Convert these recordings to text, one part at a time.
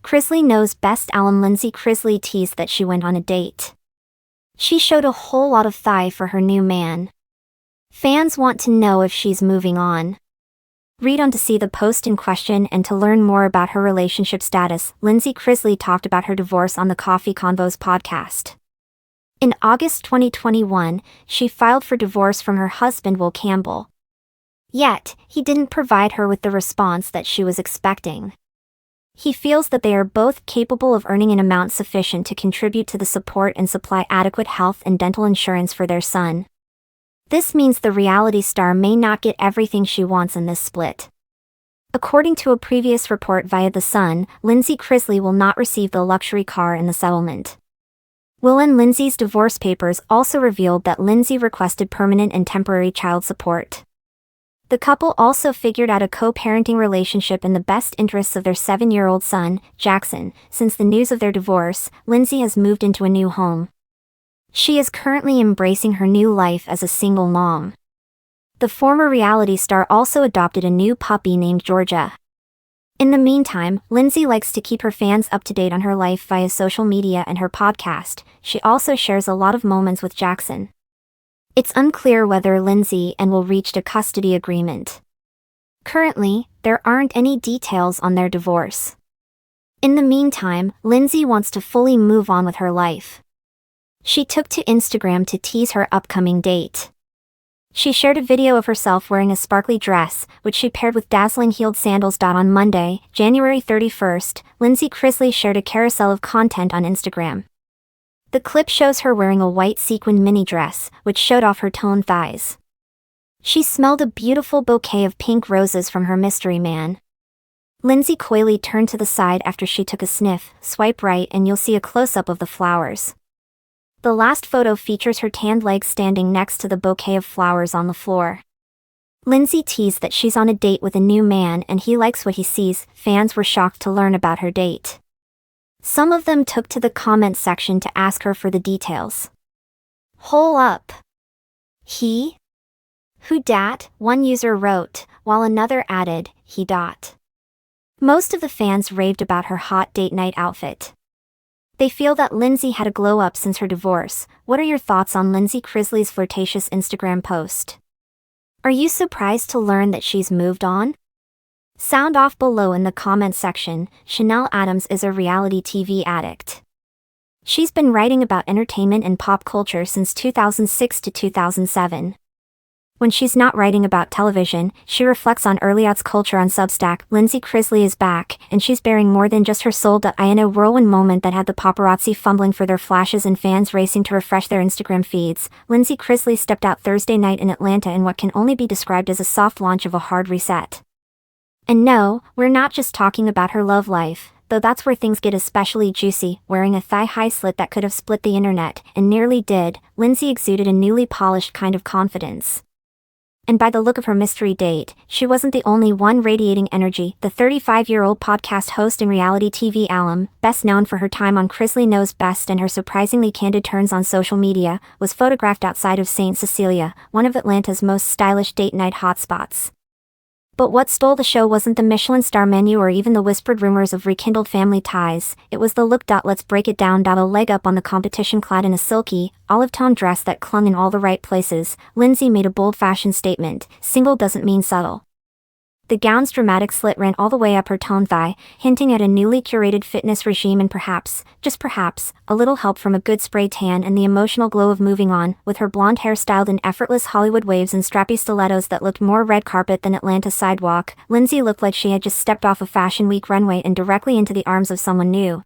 Chrisley Knows best alum Lindsie Chrisley teased that she went on a date. She showed a whole lot of thigh for her new man. Fans want to know if she's moving on. Read on to see the post in question and to learn more about her relationship status. Lindsie Chrisley talked about her divorce on the Coffee Convos podcast. In August 2021, she filed for divorce from her husband Will Campbell. Yet, he didn't provide her with the response that she was expecting. He feels that they are both capable of earning an amount sufficient to contribute to the support and supply adequate health and dental insurance for their son. This means the reality star may not get everything she wants in this split. According to a previous report via The Sun, Lindsie Chrisley will not receive the luxury car in the settlement. Will and Lindsie's divorce papers also revealed that Lindsie requested permanent and temporary child support. The couple also figured out a co-parenting relationship in the best interests of their 7-year-old son, Jackson. Since the news of their divorce, Lindsie has moved into a new home. She is currently embracing her new life as a single mom. The former reality star also adopted a new puppy named Georgia. In the meantime, Lindsie likes to keep her fans up to date on her life via social media and her podcast. She also shares a lot of moments with Jackson. It's unclear whether Lindsie and Will reached a custody agreement. Currently, there aren't any details on their divorce. In the meantime, Lindsie wants to fully move on with her life. She took to Instagram to tease her upcoming date. She shared a video of herself wearing a sparkly dress, which she paired with dazzling heeled sandals. On Monday, January 31st, Lindsie Chrisley shared a carousel of content on Instagram. The clip shows her wearing a white sequined mini dress, which showed off her toned thighs. She smelled a beautiful bouquet of pink roses from her mystery man. Lindsie coyly turned to the side after she took a sniff. Swipe right and you'll see a close-up of the flowers. The last photo features her tanned legs standing next to the bouquet of flowers on the floor. Lindsie teased that she's on a date with a new man and he likes what he sees. Fans were shocked to learn about her date. Some of them took to the comment section to ask her for the details. Hole up. He? Who dat? One user wrote, while another added, he dot. Most of the fans raved about her hot date night outfit. They feel that Lindsie had a glow up since her divorce. What are your thoughts on Lindsie Chrisley's flirtatious Instagram post? Are you surprised to learn that she's moved on? Sound off below in the comment section. Chanel Adams is a reality TV addict. She's been writing about entertainment and pop culture since 2006 to 2007. When she's not writing about television, she reflects on early aughts culture on Substack. Lindsie Chrisley is back, and she's bearing more than just her soul. In a whirlwind moment that had the paparazzi fumbling for their flashes and fans racing to refresh their Instagram feeds, Lindsie Chrisley stepped out Thursday night in Atlanta in what can only be described as a soft launch of a hard reset. And no, we're not just talking about her love life, though that's where things get especially juicy. Wearing a thigh-high slit that could have split the internet, and nearly did, Lindsie exuded a newly polished kind of confidence. And by the look of her mystery date, she wasn't the only one radiating energy. The 35-year-old podcast host and reality TV alum, best known for her time on Chrisley Knows Best and her surprisingly candid turns on social media, was photographed outside of St. Cecilia, one of Atlanta's most stylish date night hotspots. But what stole the show wasn't the Michelin star menu or even the whispered rumors of rekindled family ties. It was the look. Let's break it down. A leg up on the competition clad in a silky, olive-tone dress that clung in all the right places. Lindsie made a bold fashion statement. Single doesn't mean subtle. The gown's dramatic slit ran all the way up her toned thigh, hinting at a newly curated fitness regime and perhaps, just perhaps, a little help from a good spray tan and the emotional glow of moving on. With her blonde hair styled in effortless Hollywood waves and strappy stilettos that looked more red carpet than Atlanta sidewalk, Lindsie looked like she had just stepped off a Fashion Week runway and directly into the arms of someone new.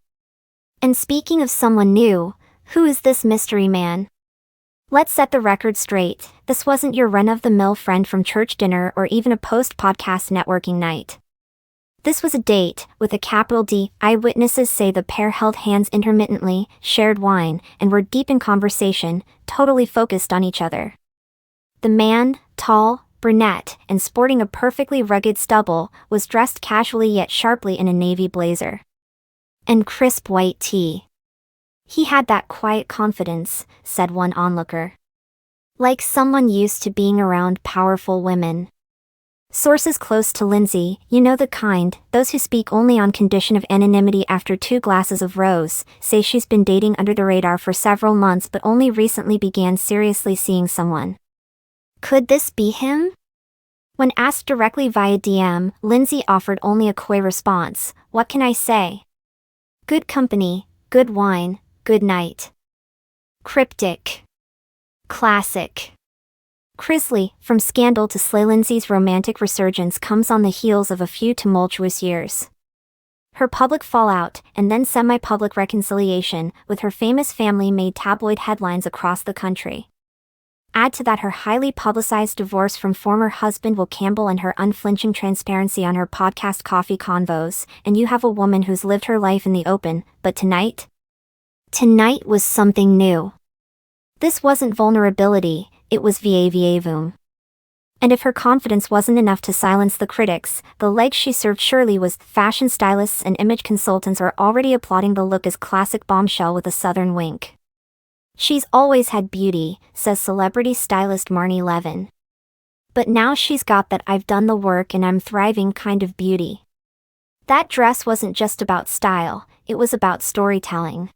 And speaking of someone new, who is this mystery man? Let's set the record straight. This wasn't your run-of-the-mill friend from church dinner or even a post-podcast networking night. This was a date, with a capital D. Eyewitnesses say the pair held hands intermittently, shared wine, and were deep in conversation, totally focused on each other. The man, tall, brunette, and sporting a perfectly rugged stubble, was dressed casually yet sharply in a navy blazer and crisp white tee. He had that quiet confidence, said one onlooker. Like someone used to being around powerful women. Sources close to Lindsie, you know the kind, those who speak only on condition of anonymity after 2 glasses of rose, say she's been dating under the radar for several months but only recently began seriously seeing someone. Could this be him? When asked directly via DM, Lindsie offered only a coy response, "What can I say? Good company, good wine, good night." Cryptic. Classic. Chrisley, from scandal to slay. Lindsie's romantic resurgence comes on the heels of a few tumultuous years. Her public fallout, and then semi-public reconciliation, with her famous family made tabloid headlines across the country. Add to that her highly publicized divorce from former husband Will Campbell and her unflinching transparency on her podcast Coffee Convos, and you have a woman who's lived her life in the open, but tonight? Tonight was something new. This wasn't vulnerability, it was vavum. And if her confidence wasn't enough to silence the critics, the leg she served surely was. Fashion stylists and image consultants are already applauding the look as classic bombshell with a southern wink. She's always had beauty, says celebrity stylist Marnie Levin. But now she's got that "I've done the work and I'm thriving" kind of beauty. That dress wasn't just about style, it was about storytelling.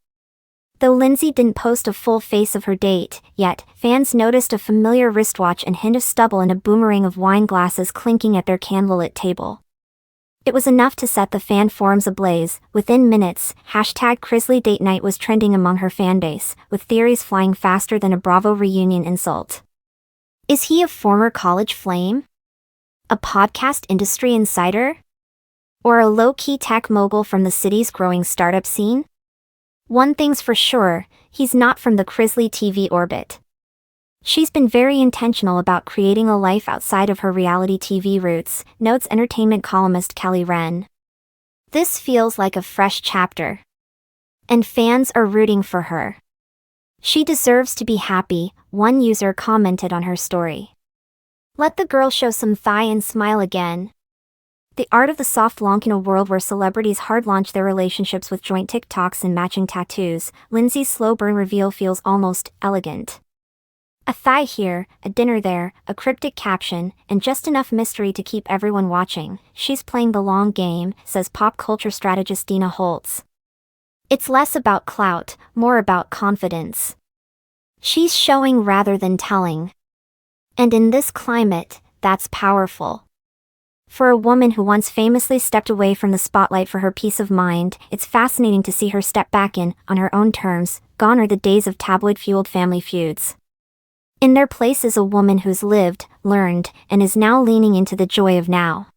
Though Lindsie didn't post a full face of her date, yet, fans noticed a familiar wristwatch and hint of stubble and a boomerang of wine glasses clinking at their candlelit table. It was enough to set the fan forums ablaze. Within minutes, #Chrisley Date Night was trending among her fanbase, with theories flying faster than a Bravo reunion insult. Is he a former college flame? A podcast industry insider? Or a low-key tech mogul from the city's growing startup scene? One thing's for sure, he's not from the Chrisley TV orbit. She's been very intentional about creating a life outside of her reality TV roots, notes entertainment columnist Kelly Wren. This feels like a fresh chapter. And fans are rooting for her. She deserves to be happy, one user commented on her story. Let the girl show some thigh and smile again. The art of the soft launch. In a world where celebrities hard launch their relationships with joint TikToks and matching tattoos, Lindsie's slow burn reveal feels almost elegant. A thigh here, a dinner there, a cryptic caption, and just enough mystery to keep everyone watching. She's playing the long game, says pop culture strategist Dina Holtz. It's less about clout, more about confidence. She's showing rather than telling. And in this climate, that's powerful. For a woman who once famously stepped away from the spotlight for her peace of mind, it's fascinating to see her step back in, on her own terms. Gone are the days of tabloid-fueled family feuds. In their place is a woman who's lived, learned, and is now leaning into the joy of now.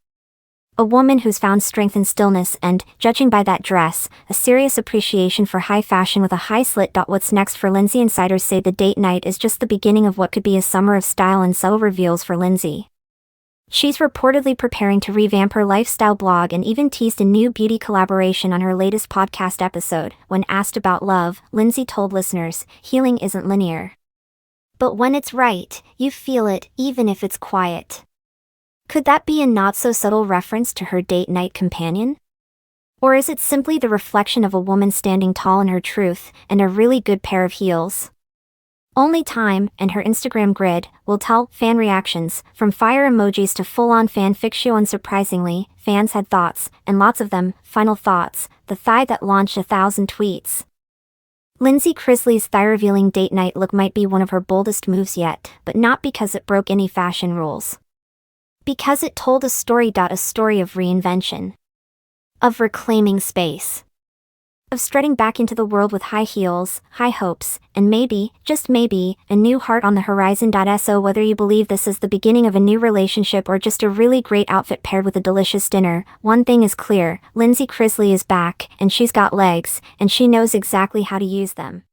A woman who's found strength in stillness and, judging by that dress, a serious appreciation for high fashion with a high slit. What's next for Lindsie? Insiders say the date night is just the beginning of what could be a summer of style and subtle reveals for Lindsie. She's reportedly preparing to revamp her lifestyle blog and even teased a new beauty collaboration on her latest podcast episode. When asked about love, Lindsie told listeners, "Healing isn't linear. But when it's right, you feel it, even if it's quiet." Could that be a not-so-subtle reference to her date night companion? Or is it simply the reflection of a woman standing tall in her truth, and a really good pair of heels? Only time, and her Instagram grid, will tell. Fan reactions, from fire emojis to full-on fan fiction. Unsurprisingly, fans had thoughts, and lots of them. Final thoughts: the thigh that launched 1,000 tweets. Lindsie Chrisley's thigh-revealing date night look might be one of her boldest moves yet, but not because it broke any fashion rules. Because it told a story of reinvention. Of reclaiming space. Of strutting back into the world with high heels, high hopes, and maybe, just maybe, a new heart on the horizon. So whether you believe this is the beginning of a new relationship or just a really great outfit paired with a delicious dinner, one thing is clear: Lindsie Chrisley is back, and she's got legs, and she knows exactly how to use them.